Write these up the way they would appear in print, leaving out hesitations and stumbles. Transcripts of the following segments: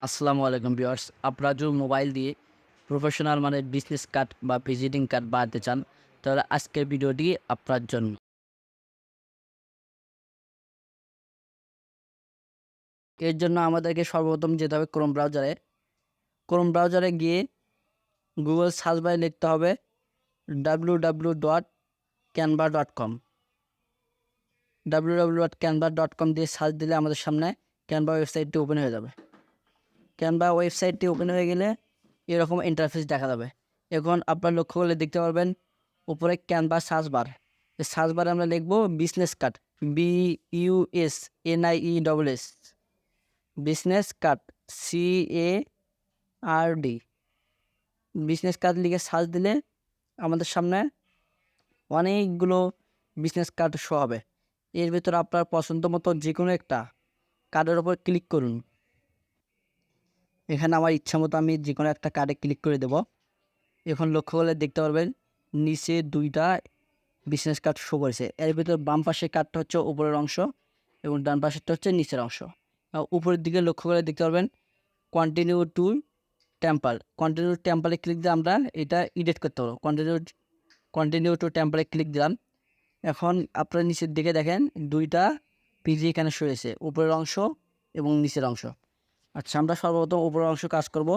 আসসালামু আলাইকুম ভিউয়ার্স। আপনারা যদি মোবাইল দিয়ে প্রফেশনাল বিজনেস কার্ড বা ভিজিটিং কার্ড বানাতে চান, তাহলে আজকের ভিডিওটি আপনার জন্য। এর জন্য আমাদেরকে সর্বপ্রথম যেতে হবে ক্রোম ব্রাউজারে। ক্রোম ব্রাউজারে গিয়ে গুগল সার্চ বারে লিখতে হবে www.canva.com। www.canva.com দিয়ে সার্চ দিলে আমাদের সামনে ক্যানভা ওয়েবসাইটটি ওপেন হয়ে যাবে। ক্যানভা ওয়েবসাইটটি ওপেন হয়ে গেলে এরকম ইন্টারফেস দেখা যাবে। এখন আপনার লক্ষ্য করলে দেখতে পারবেন উপরে ক্যানভা সার্চ বার। এই সার্চ বারে আমরা লিখব business card, BUSNIESS, business card, CARD। Business card লিখে সার্চ দিলে আমাদের সামনে অনেকগুলো বিজনেস কার্ড শো হবে। এর ভিতরে আপনার পছন্দ মতো যে কোনো একটা কার্ডের ওপর ক্লিক করুন। এখানে আমার ইচ্ছা মতো আমি যে কোনো একটা কার্ডে ক্লিক করে দেব। এখন লক্ষ্য করলে দেখতে পারবেন নিচে দুইটা বিজনেস কার্ড শো করেছে। এর ভিতরে বাম পাশের কার্ডটা হচ্ছে উপরের অংশ এবং ডান পাশেরটা হচ্ছে নিচের অংশ। উপরের দিকে লক্ষ্য করে দেখতে পারবেন কন্টিনিউ টু টেম্পল। কন্টিনিউ টেম্পলে ক্লিক দিয়ে আমরা এটা এডিট করতে পারবো। কন্টিনিউ টু টেম্পলে ক্লিক দিলাম। এখন আপনারা নিচের দিকে দেখেন দুইটা পিজি এখানে শো হয়েছে, উপরের অংশ এবং নিচের অংশ। আচ্ছা, আমরা সর্বপ্রথম উপরের অংশ কাজ করব।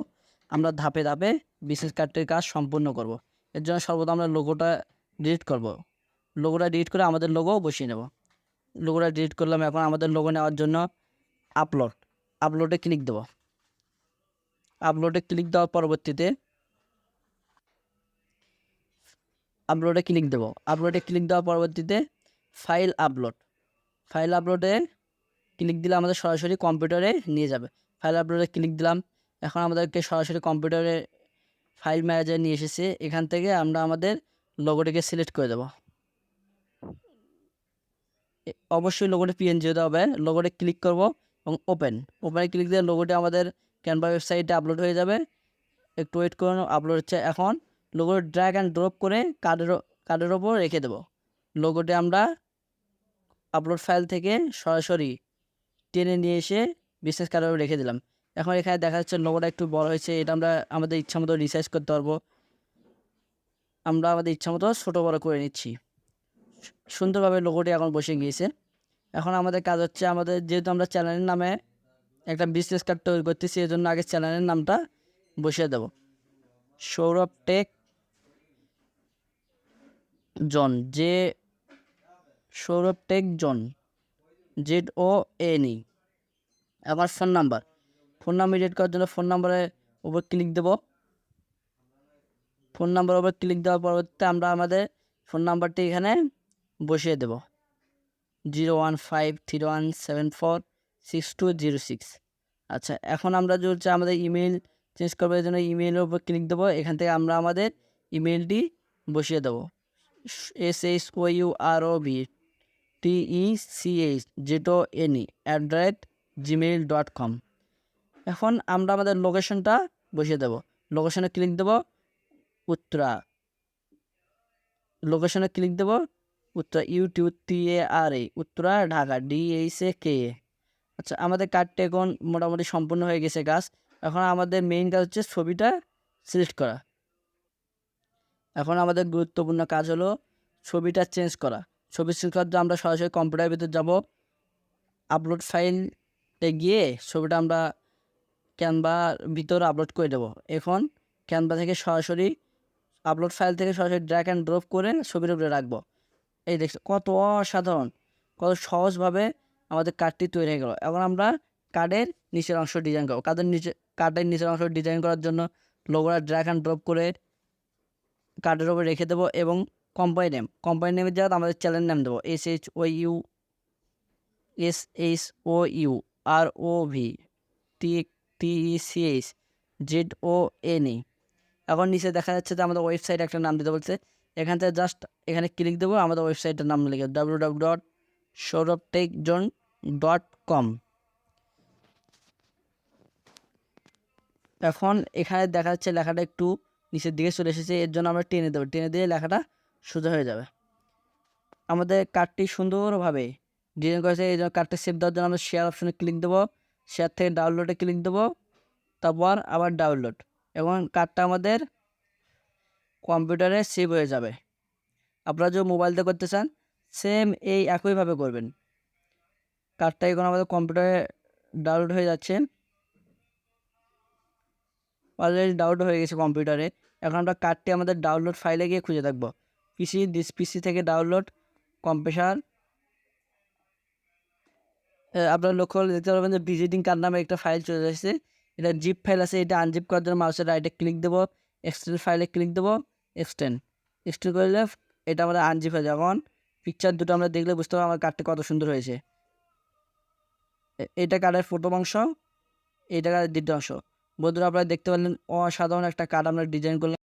আমরা ধাপে ধাপে বিজনেস কার্ডটির কাজ সম্পূর্ণ করব। এর জন্য সর্বপ্রথম আমরা লোগোটা ডিলিট করব। লোগোটা ডিলিট করে আমাদের লোগো বসিয়ে নেব। লোগোটা ডিলিট করলাম। এখন আমাদের লোগো নেওয়ার জন্য আপলোডে ক্লিক দেব। আপলোডে ক্লিক দেওয়ার পরবর্তীতে ফাইল আপলোডে ক্লিক দিলে আমাদের সরাসরি কম্পিউটারে নিয়ে যাবে। ফাইল আপলোডে ক্লিক দিলাম। এখন আমাদেরকে সরাসরি কম্পিউটারে ফাইল ম্যানেজারে নিয়ে এসেছে। এখান থেকে আমরা আমাদের লোগোটিকে সিলেক্ট করে দেব। অবশ্যই লোগোটি পিএনজি হতে হবে। লোগোটি ক্লিক করব এবং ওপেনে ক্লিক দিয়ে লোগোটি আমাদের ক্যানভা ওয়েবসাইটে আপলোড হয়ে যাবে। একটু ওয়েট করুন, আপলোড হচ্ছে। এখন লোগোটি ড্র্যাগ অ্যান্ড ড্রপ করে কার্ডের ওপর রেখে দেব। লোগোটি আমরা আপলোড ফাইল থেকে সরাসরি টেনে নিয়ে এসে বিজনেস কার্ডের ওপর রেখে দিলাম। এখন এখানে দেখা যাচ্ছে লোগোটা একটু বড় হয়েছে। এটা আমরা আমাদের ইচ্ছা মতো রিসাইজ করতে পারবো। আমরা আমাদের ইচ্ছা মতো ছোটো বড়ো করে নিচ্ছি। সুন্দরভাবে লোগোটি এখন বসে গিয়েছে। এখন আমাদের কাজ হচ্ছে, আমাদের যেহেতু আমরা চ্যানেলের নামে একটা বিজনেস কার্ড তৈরি করতেছি, এই জন্য আগে চ্যানেলের নামটা বসিয়ে দেব। Sourav tech zone, Sourav tech zone, ZONE। আমার ফোন নাম্বার এডিট করার জন্য ফোন নাম্বারের উপর ক্লিক দেব। ফোন নাম্বার উপর ক্লিক দেওয়ার পরবর্তীতে আমরা আমাদের ফোন নাম্বারটি এখানে বসিয়ে দেব 01531746206। আচ্ছা, এখন আমরা যে হচ্ছে আমাদের ইমেল চেঞ্জ করবার জন্য ইমেইলের উপর ক্লিক দেবো। এখান থেকে আমরা আমাদের ইমেলটি বসিয়ে দেবো SHOUROVTECHZONE@gmail.com। এখন আমরা আমাদের লোকেশনটা বসিয়ে দেব। লোকেশনে ক্লিক দেব উত্তরা। লোকেশনে ক্লিক দেব উত্তরা, UTTARA, উত্তরা, ঢাকা, DHAKA। আচ্ছা, আমাদের কার্ডটা এখন মোটামুটি সম্পূর্ণ হয়ে গেছে কাজ। এখন আমাদের মেইন কাজ হচ্ছে ছবিটা সিলেক্ট করা। এখন আমাদের গুরুত্বপূর্ণ কাজ হলো ছবিটা চেঞ্জ করা। ছবি চেঞ্জ করার জন্য আমরা সরাসরি কম্পিউটারের ভিতর যাব। আপলোড ফাইলে গিয়ে ছবিটা আমরা ক্যানভার ভিতরে আপলোড করে দেবো। এখন ক্যানভা থেকে সরাসরি আপলোড ফাইল থেকে সরাসরি ড্র্যাগ অ্যান্ড ড্রপ করে ছবির উপরে রাখবো। এই দেখছো কত অসাধারণ, কত সহজভাবে আমাদের কার্ডটি তৈরি হয়ে গেল। এখন আমরা কার্ডের নিচের অংশ ডিজাইন করবো। কার্ডের নিচের অংশ ডিজাইন করার জন্য লোগোটা ড্র্যাগ অ্যান্ড ড্রপ করে কার্ডের উপর রেখে দেবো এবং কোম্পানি নেমের জায়গায় আমাদের চ্যানেল নাম দেবো SHOUROVTECHZONE। এখন নিচে দেখা যাচ্ছে যে আমাদের ওয়েবসাইট একটা নাম দিতে বলছে। এখান থেকে জাস্ট এখানে ক্লিক দেবো, আমাদের ওয়েবসাইটের নাম লিখে www.shourovtechzone.com। এখন এখানে দেখা যাচ্ছে লেখাটা একটু নিচের দিকে চলে এসেছে। এর জন্য আমরা টেনে দেবো। টেনে দিয়ে লেখাটা সোজা হয়ে যাবে। আমাদের কার্ডটি সুন্দরভাবে ডিজাইন করেছে। এই জন্য কার্ডটা সেভ দেওয়ার জন্য আমরা শেয়ার অপশনে ক্লিক দেবো। শেয়ার থেকে ডাউনলোডে ক্লিক দেবো। তারপর আবার ডাউনলোড, এবং কার্ডটা আমাদের কম্পিউটারে সেভ হয়ে যাবে। আপনারা যদি মোবাইল দিয়ে করতে চান সেম এই একইভাবে করবেন। কার্ডটা এখন আমাদের কম্পিউটারে ডাউনলোড হয়ে যাচ্ছে, অলরেডি ডাউনলোড হয়ে গেছে কম্পিউটারে। এখন আমরা কার্ডটি আমাদের ডাউনলোড ফাইলে গিয়ে খুঁজে থাকবো, দিস পিসি থেকে ডাউনলোড কম্প্রেসার। আপনারা লক্ষ্য করে দেখতে পারবেন যে ভিজিটিং কার্ড নামে একটা ফাইল চলে আসছে। এটা জিপ ফাইল আছে, এটা আনজিপ করার জন্য মাউসের রাইটে ক্লিক দেবো, এক্সটেন্ড ফাইলে ক্লিক দেবো, এক্সটেন্ড করলে এটা আমাদের আনজিপ হয়ে যায়। এখন পিকচার দুটো আমরা দেখলে বুঝতে পারবো আমার কার্ডটা কত সুন্দর হয়েছে। এটা কার্ডের প্রথম অংশ, এইটা কার্ডের দ্বিতীয় অংশ। বন্ধুরা আপনারা দেখতে পারলেন অসাধারণ একটা কার্ড আমরা ডিজাইন করলাম।